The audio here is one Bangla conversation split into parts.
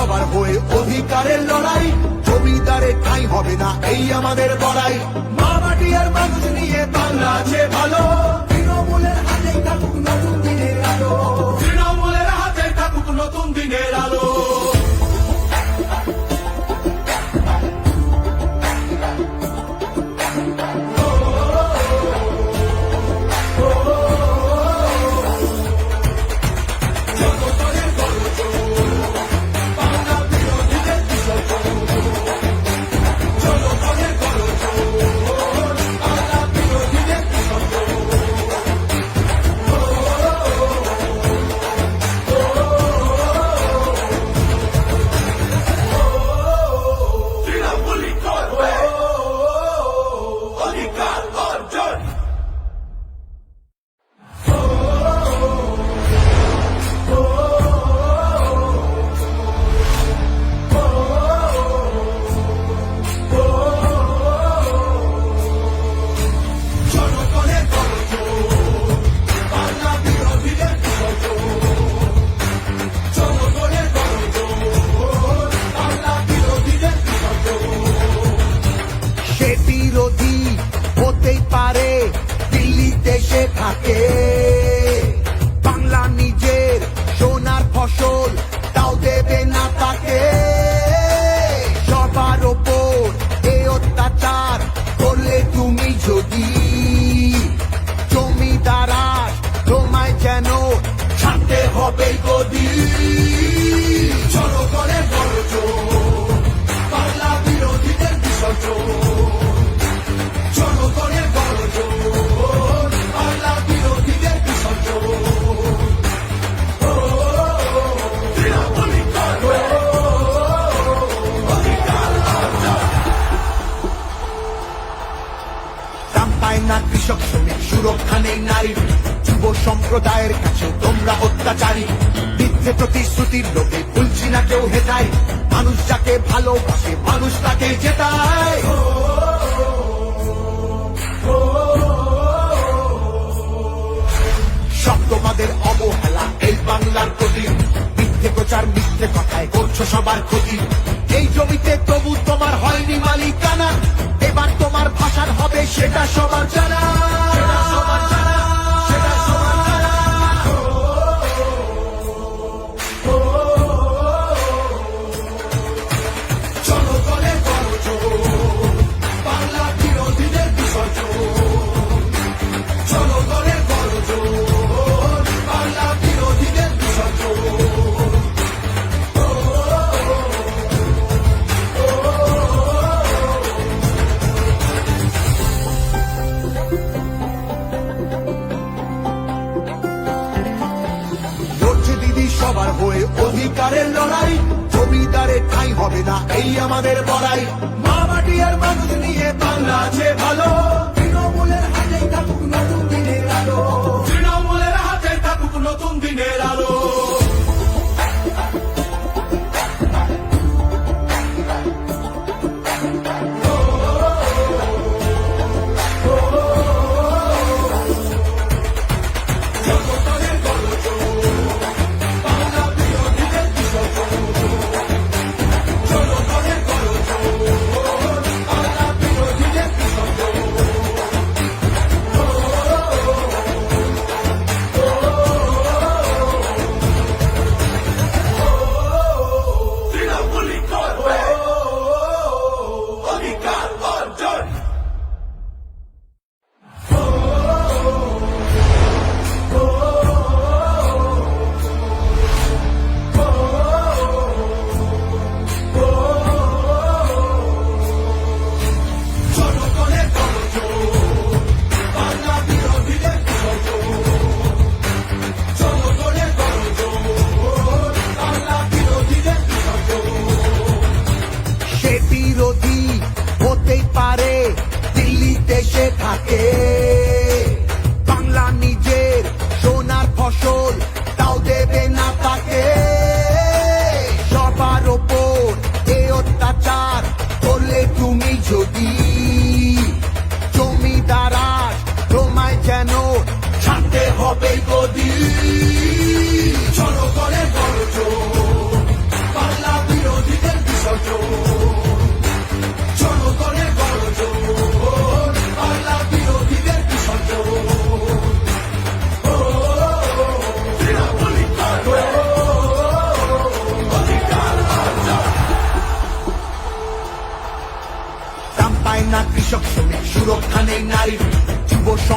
সবার হয়ে অধিকারের লড়াই, জমিদারে ঠাঁই হবে না এই আমাদের বড়াই। মা মাটি আর মানুষ নিয়ে বাংলা আছে ভালো, তৃণমূলের হাতে থাকুক নতুন দিনের আলো, তৃণমূলের হাতে থাকুক নতুন দিনের আলো। বিরোধী হতেই পারে দিল্লিতে সে থাকে, বাংলা নিজের সোনার ফসল তাও দেবে না তাকে। সবার ওপর এ অত্যাচার করলে তুমি যদি জমিদারা তোমায় যেন ছাড়তে হবে গদি। জনগণের বড় জোর, বাংলা বিরোধীদের বিসর্জন, জনগণের বড় জোর, বাংলা বিরোধীদের বিসর্জন। দাম পায় না কৃষক শ্রমিক, সুরক্ষা নেই নারীর, যুব সম্প্রদায়ের কাছে তোমরা অত্যাচারী। মিথ্যে প্রতিশ্রুতির লোকে ভুলছি না কেউ হেটায়, মানুষ যাকে ভালোবাসে মানুষ তাকে জেতায়। সব তোমাদের অবহেলা এই বাংলার প্রতি, মিথ্যে প্রচার মিথ্যে কথায় করছো সবার ক্ষতি। এই জমিতে তবু তোমার হয়নি মালিকানা, এবার তোমার ভাষার হবে সেটা সবার জানা, সেটা সবার জানা, সেটা সবার জানা। জনগণের বড় জোর, বাংলা বিরোধীদের বিসর্জন, জনগণের বড় জোর, বাংলা বিরোধীদের বিসর্জন। লড়ছে দিদি সবার হয়ে অধিকারের লড়াই, জমিদারে ঠাঁই হবে না এই আমাদের বড়াই। মা মাটি আর মানুষ নিয়ে বাংলা আছে ভালো, তৃণমূলের হাতে থাকুক নতুন দিনের আলো, তৃণমূলের হাতে থাকুক নতুন দিনের আলো।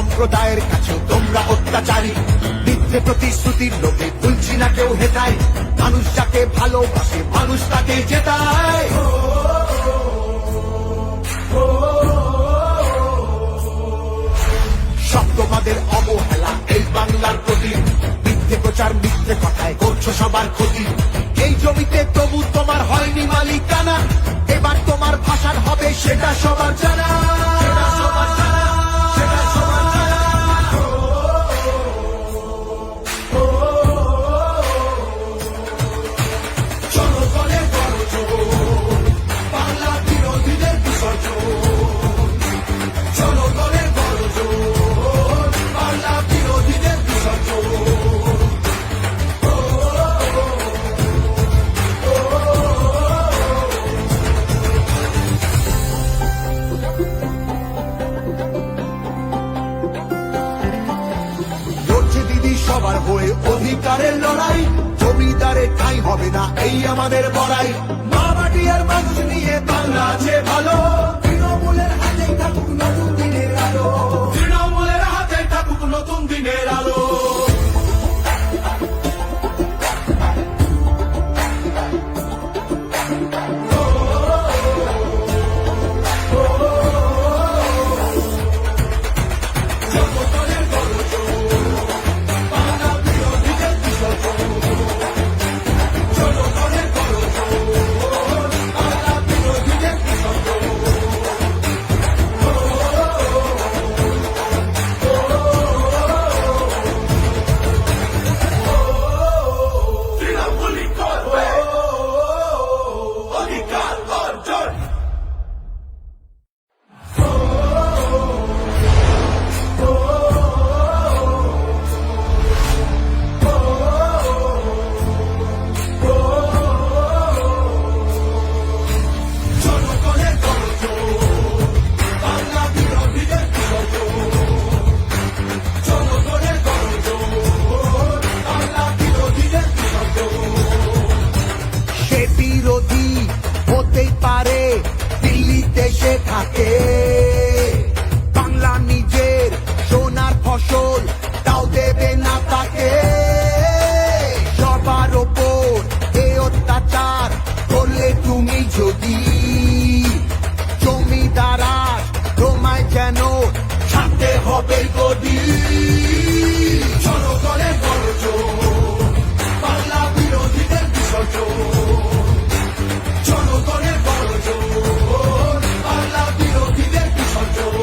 সম্প্রদায়ের কাছেও তোমরা অত্যাচারী। মিথ্যে প্রতিশ্রুতির লোভে ভুলছি না কেউ হেটায়, মানুষ যাকে ভালোবাসে মানুষ তাকে জেতায়। সব তোমাদের অবহেলা এই বাংলার প্রতি, মিথ্যে প্রচার মিথ্যে কথায় করছো সবার ক্ষতি। এই জমিতে তবু তোমার হয়নি মালিকানা, এবার তোমার ভাষার হবে সেটা সবার জানা। জনগণের গর্জন, বাংলা বিরোধীদের বিসর্জন। জনগণের গর্জন, বাংলা বিরোধীদের বিসর্জন। লড়ছে দিদি সবার হয়ে অধিকারের লড়াই, জমিদারে ঠাঁই হবে না এই আমাদের বড়াই। মা মাটি আর মানুষ নিয়ে বাংলা আছে ভালো, তৃণমূলের হাতেই থাকুক নতুন দিনের আলো। তৃণমূলের হাতেই থাকুক নতুন দিনের আলো। থাকে বাংলা নিজের সোনার ফসল, তাও দেবে না তাকে। সবার ওপর এ অত্যাচার করলে তুমি যদি, জমিদারা তোমায় যেন ছাড়তে হবে গদি। জনগণের গর্জন, বাংলা বিরোধীদের বিসর্জন। জনগণের গর্জন, বাংলা বিরোধীদের বিসর্জন।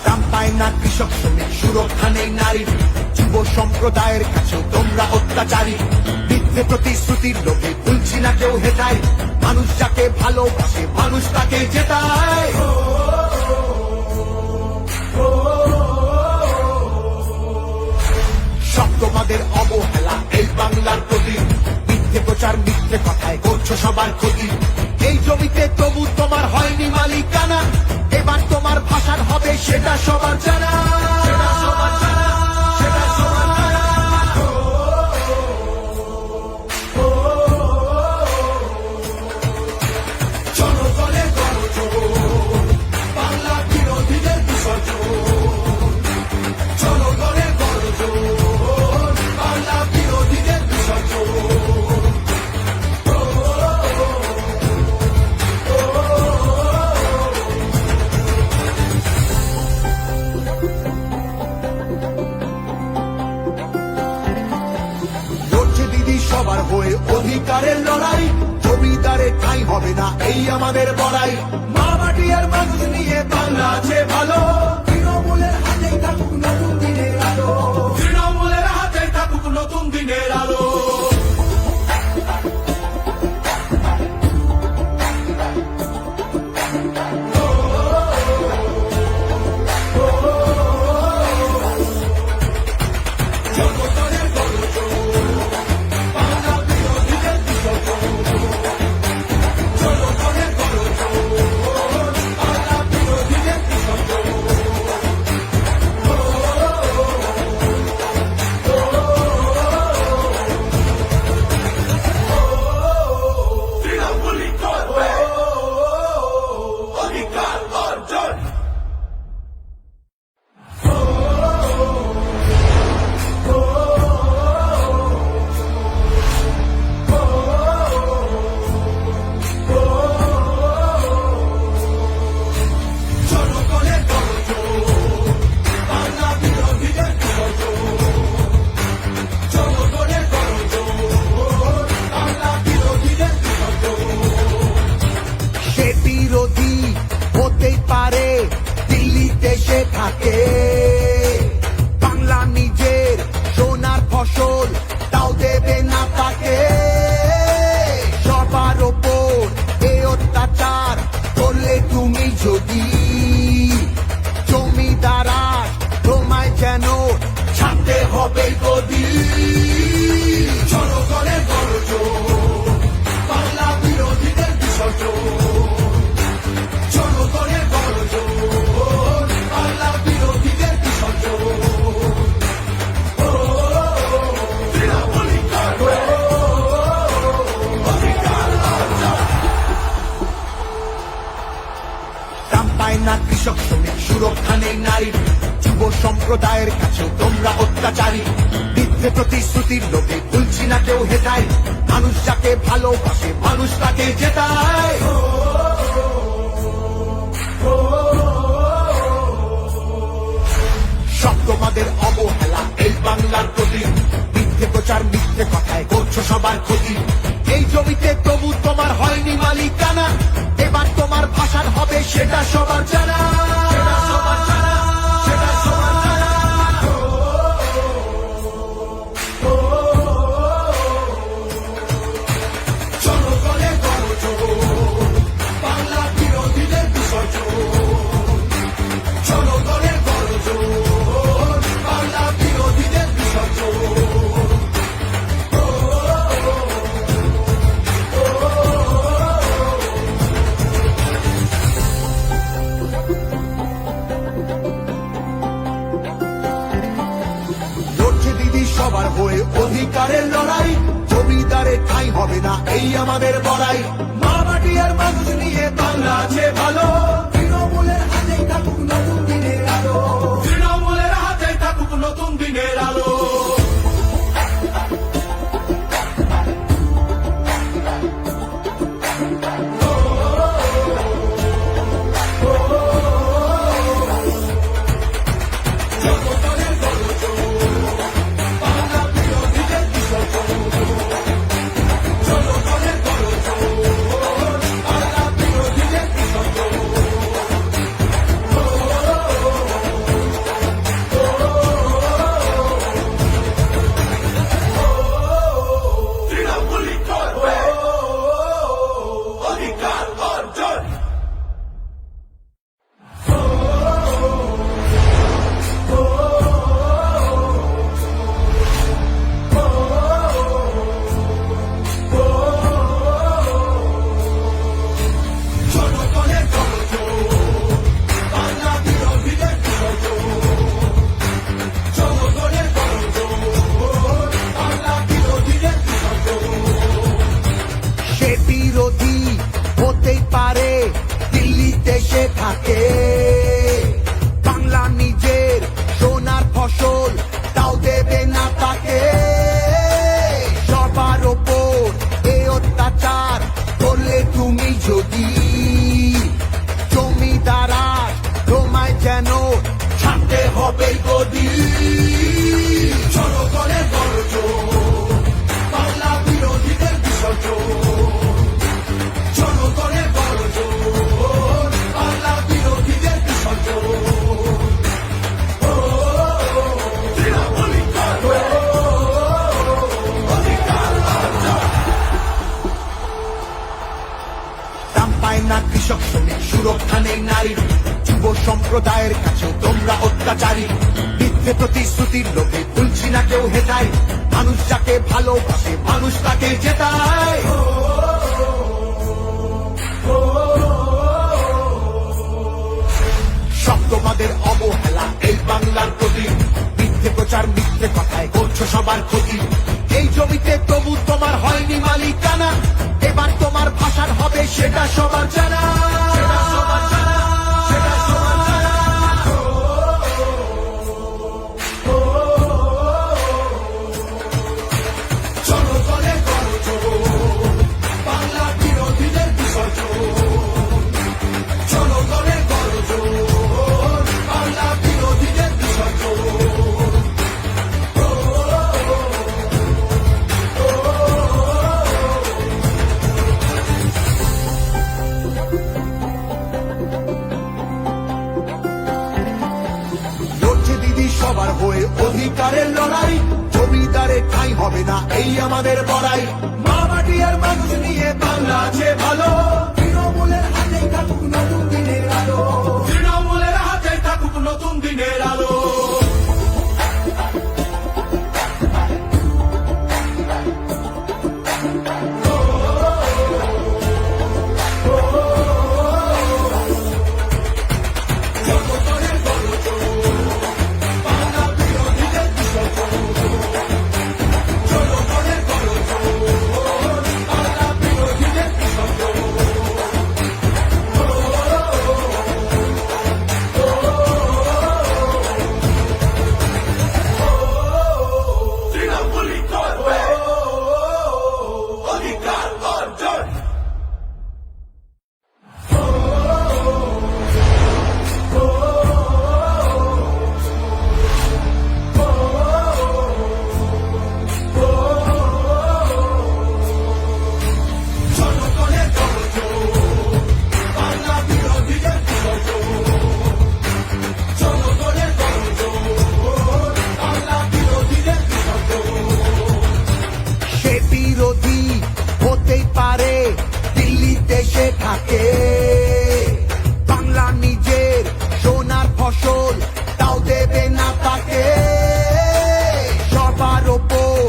দাম পায় না কৃষক শ্রমিক, সুরক্ষা নেই নারীর, যুব সম্প্রদায়ের কাছেও তোমরা অত্যাচারী। মিথ্যে প্রতিশ্রুতির লোভে ভুলছি না কেউ হেটায়, মানুষ যাকে ভালোবাসে মানুষ তাকে জেতায়। সব তোমাদের অবহেলা এই বাংলার প্রতি, মিথ্যে প্রচার মিথ্যে কথায় করছো সবার ক্ষতি। এই জমিতে তবু তোমার হয়নি মালিকানা, এবার তোমার ভাষার হবে সেটা সবার জানা। জনগণের গর্জন, বাংলা বিরোধীদের বিসর্জন। জনগণের গর্জন, বাংলা বিরোধীদের বিসর্জন। লড়ছে দিদি সবার হয়ে অধিকারের লড়াই, জমিদারে ঠাঁই হবে না এই আমাদের বড়াই। মা মাটি আর মানুষ নিয়ে বাংলা আছে ভালো, তৃণমূলের হাতেই থাকুক নতুন দিনের আলো। তৃণমূলের হাতেই থাকুক নতুন দিনের আলো। জনগণের গর্জন, বাংলা বিরোধীদের বিসর্জন। জনগণের গর্জন, বাংলা বিরোধীদের বিসর্জন। বিরোধী হতেই পারে, দিল্লিতে সে থাকে। বাংলা নিজের সোনার ফসল, তাও দেবে না তাকে। সবার ওপর এ অত্যাচার করলে তুমি যদি, জমিদারা তোমায় যেন ছাড়তে হবে গদি। জনগণের গর্জন, বাংলা বিরোধীদের বিসর্জন। জনগণের গর্জন, বাংলা বিরোধীদের বিসর্জন। দাম পায় না কৃষক শ্রমিক, সুরক্ষা নেই নারীর, যুব সম্প্রদায়ের কাছেও তোমরা অত্যাচারী। মিথ্যে প্রতিশ্রুতির লোভে ভুলছি না কেউ হেটায়, মানুষ যাকে ভালোবাসে মানুষ তাকে জেতায়। সব তোমাদের অবহেলা এই বাংলার প্রতি, মিথ্যে প্রচার মিথ্যে কথায় করছো সবার ক্ষতি। এই জমিতে তবু তোমার হয়নি মালিকানা, এবার তোমার ভাষার হবে সেটা সবার জানা। জনগণের গর্জন, বাংলা বিরোধীদের বিসর্জন। জনগণের গর্জন, বাংলা বিরোধীদের বিসর্জন। লড়ছে দিদি সবার হয়ে অধিকারের লড়াই, জমিদারের ঠাঁই হবে না এই আমাদের বড়াই। মা মাটি আর মানুষ নিয়ে বাংলা আছে ভালো, তৃণমূলের হাতেই থাকুক নতুন দিনের আলো। তৃণমূলের হাতেই থাকুক নতুন দিনের আলো। বিরোধী হতেই পারে, দিল্লিতে সে থাকে। বাংলা নিজের সোনার ফসল, তাও দেবে না তাকে। সবার ওপর এ অত্যাচার করলে তুমি যদি, জমিদারা তোমায় যেন ছাড়তে হবে গদি। জনগণের গর্জন, বাংলা বিরোধীদের বিসর্জন। জনগণের গর্জন, বাংলা বিরোধীদের বিসর্জন। দাম পায় না কৃষক শ্রমিক, সুরক্ষা নেই নারীর, যুব সম্প্রদায়ের কাছেও তোমরা অত্যাচারী। মিথ্যে প্রতিশ্রুতির লোভে ভুলছি না কেউ হেটায়, মানুষ যাকে ভালোবাসে মানুষ তাকে জেতায়। সব তোমাদের অবহেলা এই বাংলার প্রতি, মিথ্যে প্রচার মিথ্যে কথায় করছো সবার ক্ষতি। এই জমিতে তবু তোমার হয়নি মালিকানা, এবার তোমার ভাষার হবে সেটা সবার জানা। জনগণের গর্জন, বাংলা বিরোধীদের বিসর্জন। জনগণের গর্জন, বাংলা বিরোধীদের বিসর্জন। অধিকারের লড়াই, জমিদারের ঠাঁই হবে না এই আমাদের বড়াই। মা মাটি আর মানুষ নিয়ে বাংলা আছে ভালো, তৃণমূলের হাতেই থাকুক নতুন দিনের আলো, তৃণমূলের হাতেই থাকুক নতুন দিনের আলো। থাকে বাংলা নিজের সোনার ফসল, তাও দেবে না তাকে। সবার ওপর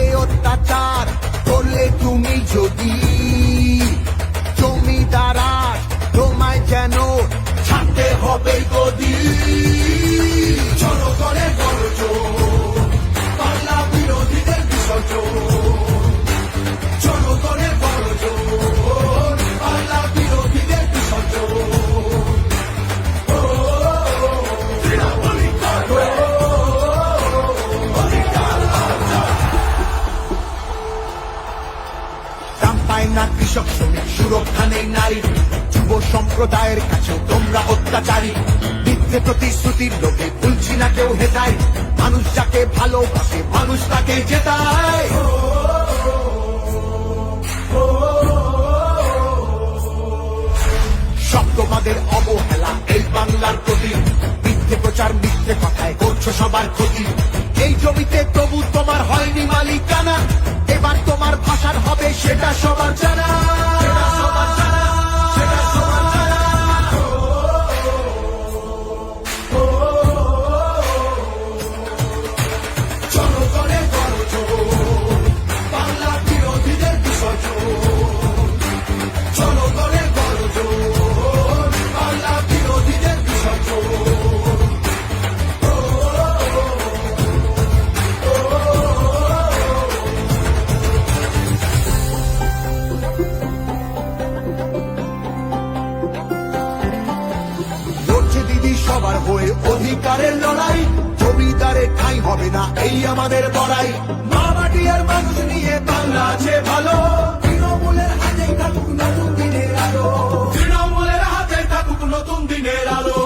এ অত্যাচার করলে তুমি যদি জমিদারা তোমায় যেন ছাড়তে হবে গদি। জনগণের গর্জন, বাংলা বিরোধীদের বিসর্জন, জনগণের গর্জন, বাংলা বিরোধীদের বিসর্জন। দাম পায় না কৃষক শ্রমিক, সুরক্ষা নেই নারী, যুব সম্প্রদায়ের কাছে তোমরা অত্যাচারী। মিথ্যে প্রতিশ্রুতির লোকে ভুলছি না কেউ হেতায়, মানুষ যাকে ভালোবাসে মানুষ তাকে জেতায়। শব্দবাদের অবহেলা এই বাংলার প্রতি, মিথ্যে প্রচার মিথ্যে কথায় করছো সবার ক্ষতি। এই জমিতে তবু তোমার হয়নি মালিকানা, এবার তোমার ভাষার হবে সেটা সবার জানা, সেটা সবার জানা, সেটা সবার জানা। জনগণের গর্জন, বাংলা বিরোধীদের বিসর্জন, জনগণের গর্জন, বাংলা বিরোধীদের বিসর্জন। লড়ছে দিদি সবার হয়ে অধিকারের লড়াই, জমিদারের ঠাঁই হবে না এই আমাদের বড়াই। মা মাটি আর মানুষ নিয়ে বাংলা আছে ভালো, তৃণমূলের হাতেই থাকুক নতুন দিনের আলো, তৃণমূলের হাতেই থাকুক নতুন দিনের আলো।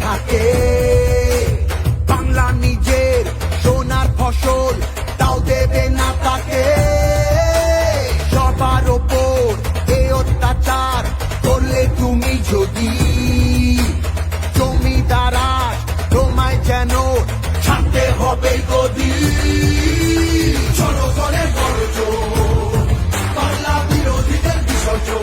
থাকে বাংলা নিজের সোনার ফসল, তাও দেবে না তাকে। সবার ওপর এ অত্যাচার করলে তুমি যদি জমিদারা তোমায় যেন ছাড়তে হবে গদি। জনগণের গর্জন, বাংলা বিরোধীদের বিসর্জন,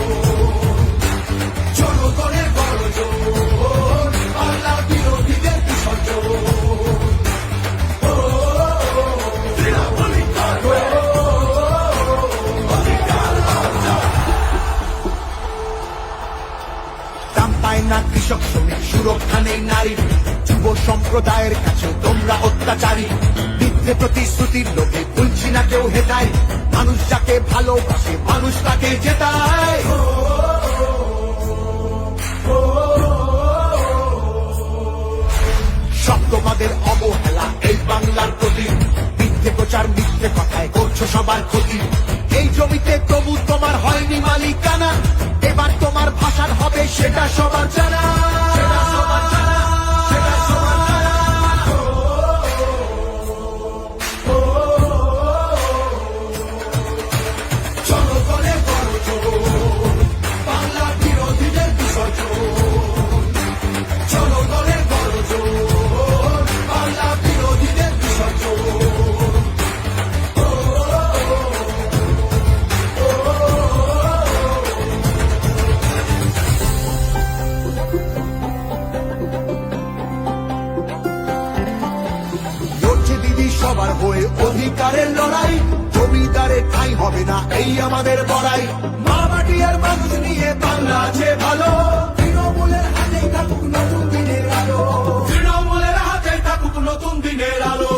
সুরক্ষা নেই নারীর, যুব সম্প্রদায়ের কাছে তোমরা অত্যাচারী। মিথ্যে প্রতিশ্রুতির লোকে ভুলছি না কেউ হেটায়, মানুষ যাকে ভালোবাসে মানুষ তাকে জেতায়। সব তোমাদের অবহেলা এই বাংলার প্রতি, মিথ্যে প্রচার মিথ্যে কথায় করছো সবার ক্ষতি। এই জমিতে তবু তোমার হয়নি মালিকানা, এবার তোমার ভাষার হবে সেটা সবার জানা। জনগণের গর্জন, বাংলা বিরোধীদের বিসর্জন। জনগণের গর্জন, বাংলা বিরোধীদের বিসর্জন। লড়ছে দিদি সবার হয়ে অধিকারের লড়াই, জমিদারের ঠাঁই হবে না এই আমাদের বড়াই। মা মাটি আর মানুষ নিয়ে বাংলা আছে ভালো, তৃণমূলের হাতেই থাকুক নতুন দিনের আলো। তৃণমূলের হাতেই থাকুক নতুন দিনের আলো।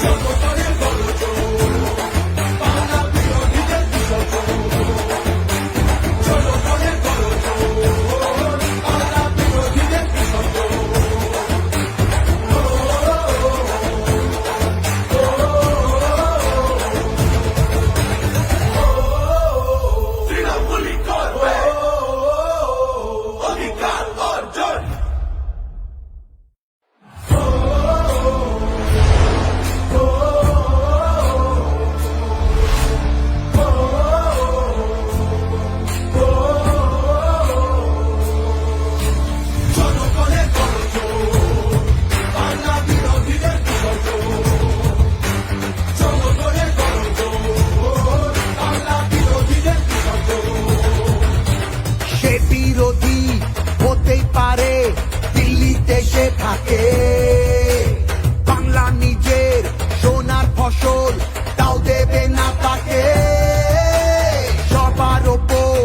জনগণের গর্জন, বাংলা বিরোধীদের বিসর্জন। জনগণের গর্জন, বাংলা বিরোধীদের বিসর্জন। তৃণমূলই করবে অধিকার অর্জন। জনগণের গর্জন, বাংলা বিরোধীদের বিসর্জন। জনগণের গর্জন, বাংলা বিরোধীদের বিসর্জন। সে বিরোধী হতেই পারে, দিল্লিতে সে থাকে, বাংলা নিজের সোনার ফসল তাও দেবে না তাকে। সবার ওপর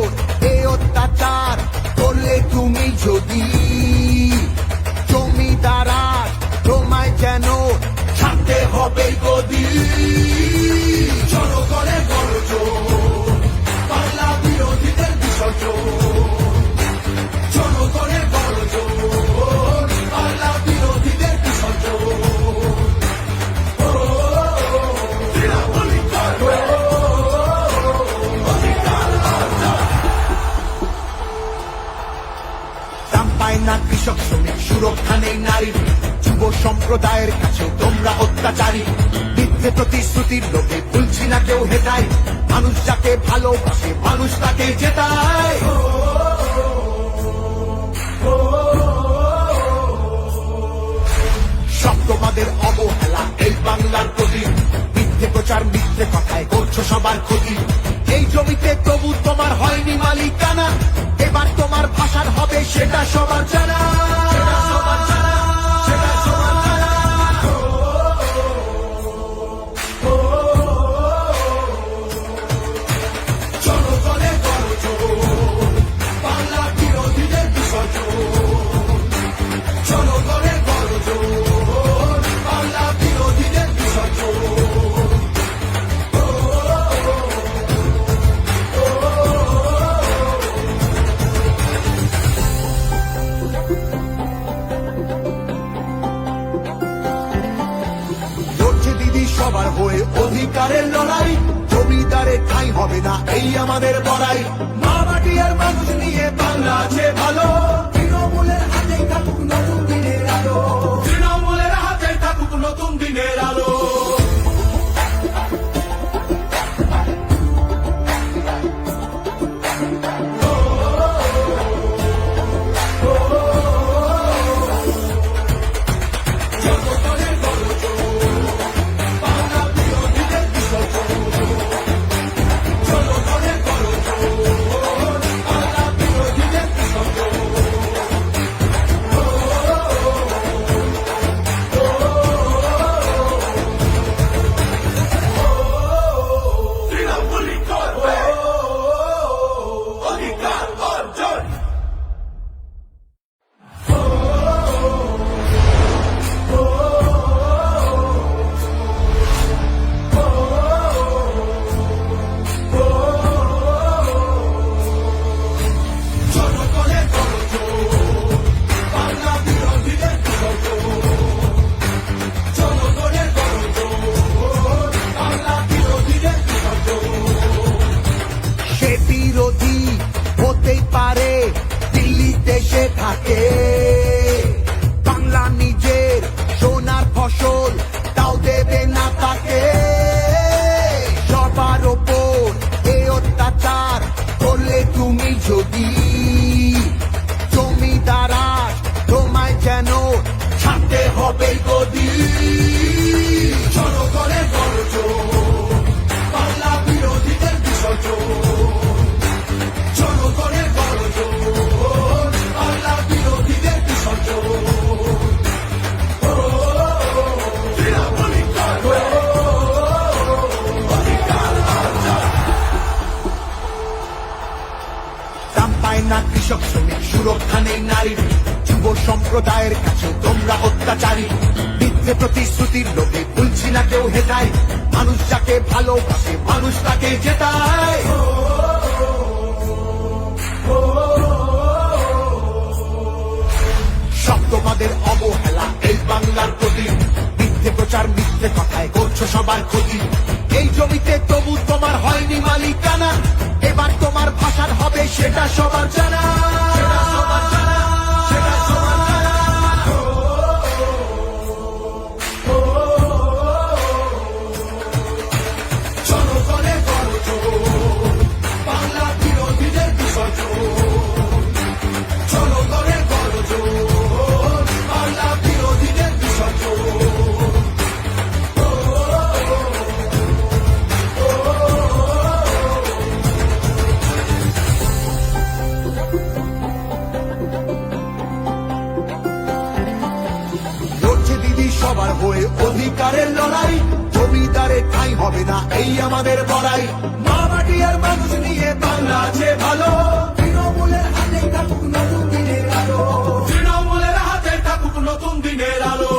এ অত্যাচার করলে তুমি যদি, জমিদারা তোমায় যেন ছাড়তে হবে গদি। জনগণের গর্জন, বাংলা বিরোধীদের বিসর্জন। জনগণের গর্জন, বাংলা বিরোধীদের বিসর্জন। তৃণমূলই করবে অধিকার অর্জন। দাম পায় না কৃষক শ্রমিক, সুরক্ষা নেই নারীর, যুব সম্প্রদায়ের কাছে তোমরা অত্যাচারী। মিথ্যে প্রতিশ্রুতির লোকে ভুলছি না কেউ হেটায়, মানুষ যাকে ভালোবাসে মানুষ তাকে জেতায়। সব তোমাদের অবহেলা এই বাংলার প্রতি, মিথ্যে প্রচার মিথ্যে কথায় করছো সবার ক্ষতি। এই জমিতে তবু তোমার হয়নি মালিকানা, এবার তোমার ভাষার হবে সেটা সবার জানা। জনগণের গর্জন, বাংলা বিরোধীদের বিসর্জন। জনগণের গর্জন, বাংলা বিরোধীদের বিসর্জন। লড়ছে দিদি সবার হয়ে অধিকারের লড়াই, জমিদারের ঠাঁই হবে না এই আমাদের বড়াই। মা মাটি আর মানুষ নিয়ে বাংলা আছে ভালো, তৃণমূলের হাতেই থাকুক নতুন দিনের আলো। তৃণমূলের হাতেই থাকুক নতুন দিনের আলো। জনগণের গর্জন, বাংলা বিরোধীদের বিসর্জন। জনগণের গর্জন, বাংলা বিরোধীদের বিসর্জন। বাংলা নিজের সোনার ফসল, তাও দেবে না তাকে। সবার ওপর এই অত্যাচার করলে তুমি যদি জমিদার তোমায় যেন ছাড়তে হবে গদি। জনগণের গর্জন, বাংলা বিরোধীদের বিসর্জন। জনগণের গর্জন, বাংলা বিরোধীদের বিসর্জন। দাম পায় না কৃষক শ্রমিক, সুরক্ষা নেই নারীর, যুব সম্প্রদায়ের কাছে তোমরা অত্যাচারী। মিথ্যে প্রতিশ্রুতির লোভে ভুলছি না কেউ হেটায়, মানুষ যাকে ভালোবাসে মানুষ তাকে জেতায়। সব তোমাদের অবহেলা এই বাংলার প্রতি, মিথ্যে প্রচার মিথ্যে কথায় করছো সবার ক্ষতি। এই জমিতে তবু তোমার হয়নি মালিকানা, এবার তোমার ভাষার হবে সেটা সবার জানা। সেটা সবার জানা, সেটা সবার জানা। জনগণের গর্জন, বাংলা বিরোধীদের বিসর্জন। জনগণের গর্জন, বাংলা বিরোধীদের বিসর্জন। লড়ছে দিদি সবার হয়ে অধিকারের লড়াই, জমিদারে ঠাঁই হবে না এই আমাদের বড়াই। মা মাটি আর মানুষ নিয়ে বাংলা আছে ভালো, তৃণমূলের হাতে থাকুক নতুন দিনের আলো। তৃণমূলের হাতে থাকুক নতুন দিনের আলো।